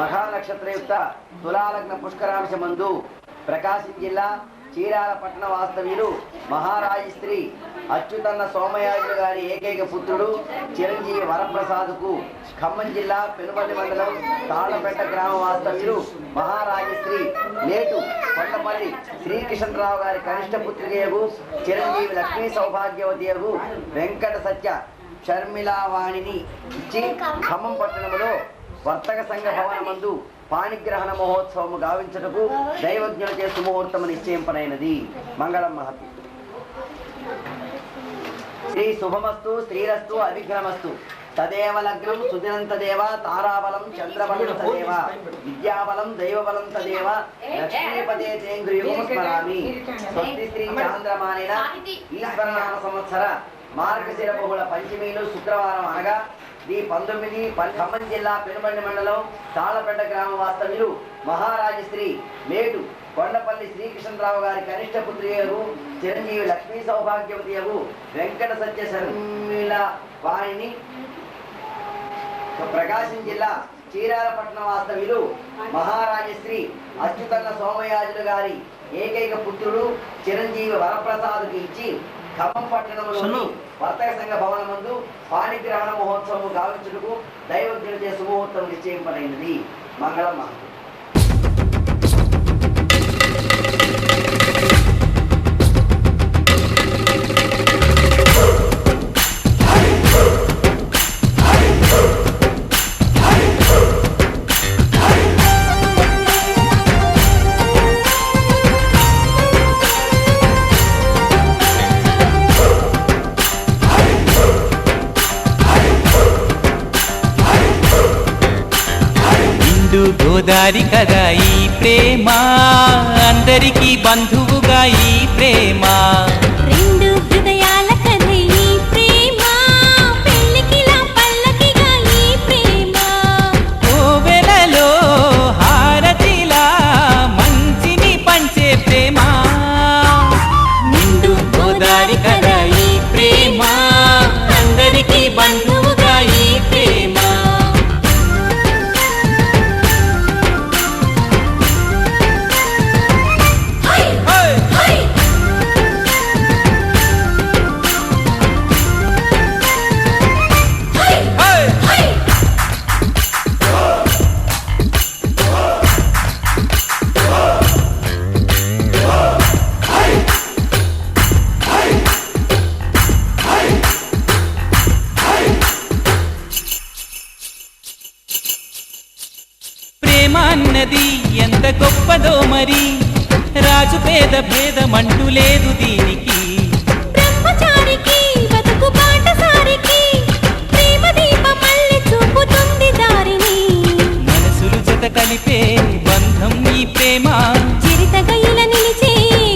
మహానక్షత్రయుక్త తులాలగ్న పుష్కరాంశమందు ప్రకాశం జిల్లా చీరాల పట్టణ వాస్తవ్యులు మహారాజశ్రీ అచ్యుతన్న సోమయాజులు గారి ఏకైక పుత్రుడు చిరంజీవి వరప్రసాద్కు ఖమ్మం జిల్లా పెనుబల్లి మండలం తాళపేట గ్రామ వాస్తవ్యులు మహారాజశ్రీ నేటు కొండపల్లి శ్రీకృష్ణరావు గారి కనిష్ట పుత్రికయగు చిరంజీవి లక్ష్మీ సౌభాగ్యవతియగు వెంకట సత్య షర్మిలావాణిని ఇచ్చి ఖమ్మం పట్టణంలో వర్తక సంఘ భవనమందు పాణిగ్రహణ మహోత్సవము గావించుటకు దైవజ్ఞుల చేసు ముహూర్తము నిశ్చయింపనైనది. మంగళం మహతి. శ్రీ శుభమస్తు శ్రీరస్తు అవిఘ్నమస్తు. తదేవ లగ్నం సుదినం తదేవ తారాబలం చంద్రబలం తదేవ విద్యాబలం దైవబలం తదేవ లక్ష్మీపదే తేంద్రియం స్మరామి. స్వస్తి శ్రీ చాంద్రమానిన ఈశ్వరనామ సంవత్సర మార్గశిర బహుళ పంచమీలు శుక్రవారం అనగా ది 19 ఖమ్మం జిల్లా పెనుబండి మండలం తాళపేట గ్రామ వాస్తవ్యులు మహారాజశ్రీ మేటు కొండపల్లి శ్రీకృష్ణరావు గారి కనిష్ట పుత్రియగు చిరంజీవి లక్ష్మీ సౌభాగ్యవతియగు వెంకట సత్య శర్మిల వాణిని ప్రకాశం జిల్లా చీరాల పట్టణ వాస్తవ్యులు మహారాజశ్రీ అచ్యుతన్న సోమయాజులు గారి ఏకైక పుత్రుడు చిరంజీవి వరప్రసాద్కి ఇచ్చి ఖమ్మం పట్టణంలోని వర్తక సంఘ భవనమందు పాణిగ్రహణ మహోత్సవము గావించుటకు దైవజ్ఞుల చేసు ముహూర్తం నిశ్చయింపనైనది. మంగళం మహతి. గోదారి కదా ఈ ప్రేమ, అందరికీ బంధువుగా ఈ ప్రేమ. రెండు హృదయాల కథ ఈ ప్రేమ, పెళ్ళికిలా పల్లకిగా ఈ ప్రేమ. కోవెలలో హారతిలా మంచిని పంచే ప్రేమ. నిండు గోదారి కదా ఈ ప్రేమ, అందరికీ బంధువుగా ఈ ప్రేమ. అన్నది ఎంత గొప్పదో మరి, రాజు పేద భేదమంటూ లేదు దీనికి. బ్రహ్మచారికి బతుకు బాటసారికి ప్రేమ దీపమల్లె చూపుతుంది దారిని. మనసులు జత కలిపే బంధం ఈ ప్రేమ, చిరితగయుల నిలిచే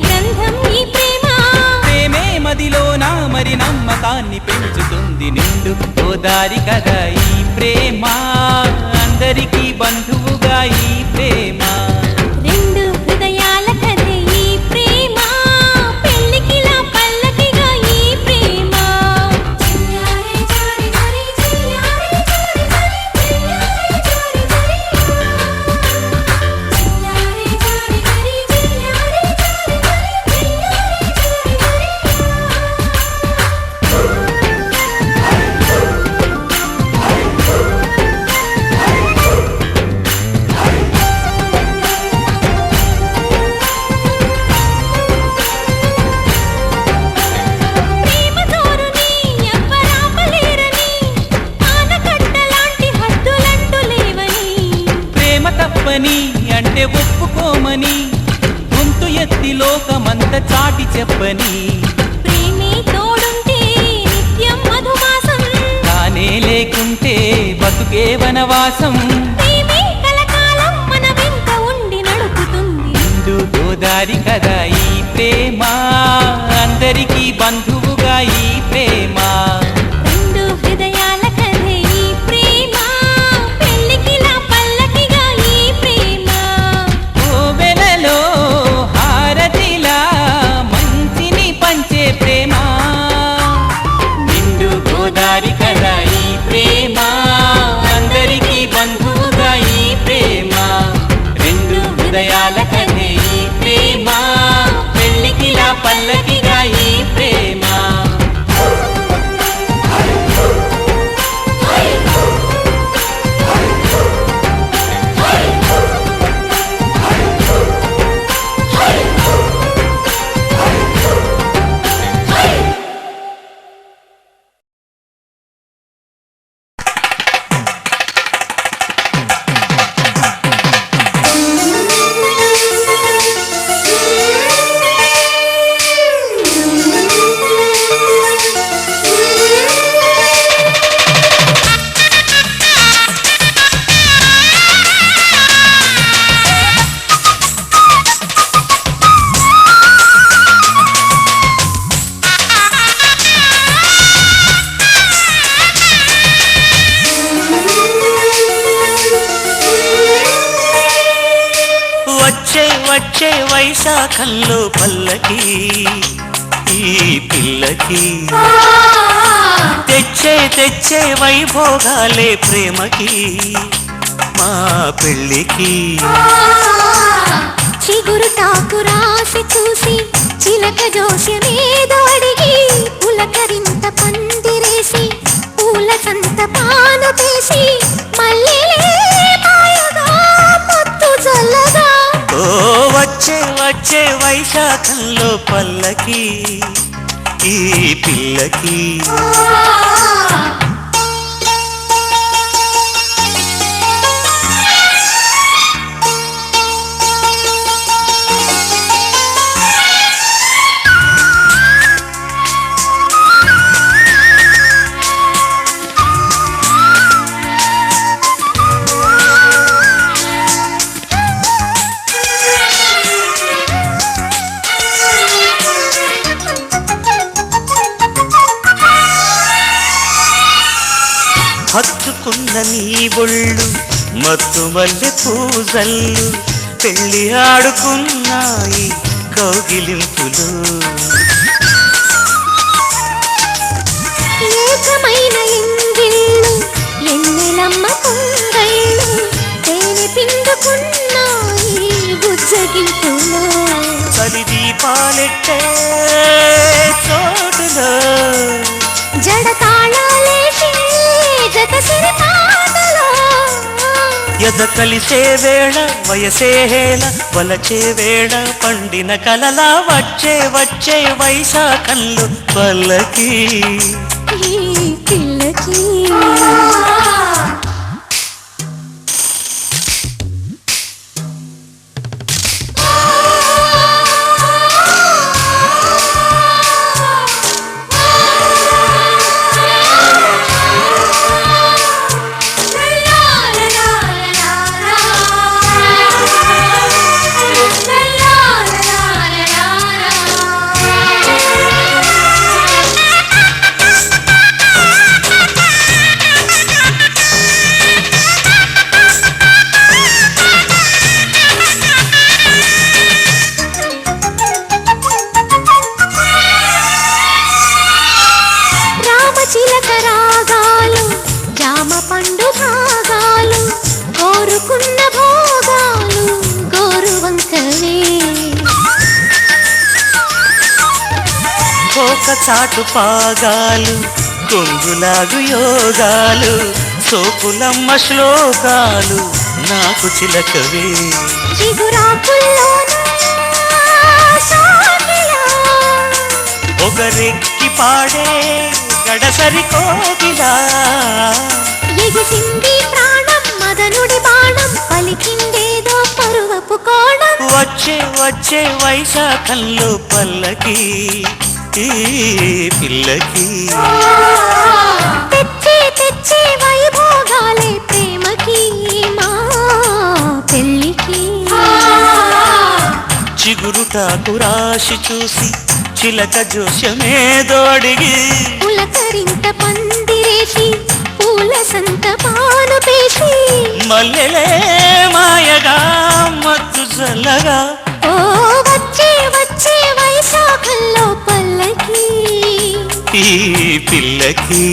గ్రంథం ఈ ప్రేమ. ప్రేమే మదిలోన మరి నమ్మకాన్ని పెంచుతుంది. నిండు గోదారి కదా ఈ ప్రేమ, అందరికీ బంధువుగా ఈ ప్రేమ. రెండు హృదయాల కథ ఈ ప్రేమ, పెళ్ళికిలా పల్లకిగా ఈ ప్రేమ. చిల్లారే జారి జారి చిల్లారే జారి జారి చిల్లారే జారి జారి చిల్లారే జారి జారి చిల్లారే జారి జారి అంటే ఒప్పుకోమని గొంతు ఎత్తి లోకమంత చాటి చెప్పని. ప్రేమే తోడుంటే నిత్యం మధుమాసం, తానే లేకుంటే బతుకే వనవాసం. ప్రేమే కలకాలం మన వెంట ఉండి నడుపుతుంది. నిండు గోదారి కదా ఈ ప్రేమ, అందరికీ బంధువుగా ఈ ప్రేమ. రెండు హృదయాల కథ ఈ ప్రేమ, పెళ్ళికిలా పల్లకిగా ఈ ప్రేమ. కోవెలలో హారతిలా మంచిని పంచే ప్రేమ. నిండు గోదారి కదా ఈ ప్రేమ, అందరికీ బంధువుగా ఈ ప్రేమ. వచ్చే వచ్చే వైశాఖంలో పల్లకి ఈ పిల్లకి తెచ్చే తెచ్చే వైభోగాలే ప్రేమకి మా పెళ్ళికి చిగురుటాకు రాసి చూసి చిలక జోస్యమేదో అడిగి పులకరింత పందిరేసి పూల సంత పాను పేసి మల్లెలే మాయగా మత్తు చల్లగా ఓ వచ్చే వచ్చే వైశాఖంలో పల్లకి ఈ పిల్లకి హత్తుకున్న నీ ఒళ్ళు మత్తు మల్లె పూజల్లు పెళ్ళి ఆడుకున్నాయి కౌగిలింపులు ఏకమైన ఎంగిళ్ళు ఎన్నెలమ్మ పొంగళ్ళు తేనె పిండుకున్నాయి బుజ్జగింపులు చలి దీపాలెట్టే చోటులో జడతాళాలేసి జత సిరిపాదలో ఎద కలిసే వేళ వయసే హేళ వలచే వేళ పండిన కలలా వచ్చే వచ్చే వైశాఖంలో పల్లకి ఈ పిల్లకి చిలక రాగాలు జామ పండు భాగాలు కోరుకున్న భోగాలు గోరువంకవే ఒక చాటు పాగాలు కొంగులాగు యోగాలు సోపులమ్మ శ్లోకాలు నాకు చిలకవే ఒకరెక్కి పాడే గడసరి కోకిలా ఎగిసింది ప్రాణం మదనుడి బాణం పలికిందేదో పరువపు కోణం వచ్చే వచ్చే వైశాఖంలో పల్లకి ఈ పిల్లకి తెచ్చే తెచ్చే వైభోగాలే ప్రేమకి మా పెళ్ళికి చిగురుటాకు రాశి చూసి చిలక జోస్యమేదో అడిగి పులకరింత పందిరేసి పూల సంత పాను పేసి మల్లెలే మాయగా మత్తు చల్లగా ఓ వచ్చే వచ్చే వైశాఖంలో పల్లకి ఈ పిల్లకి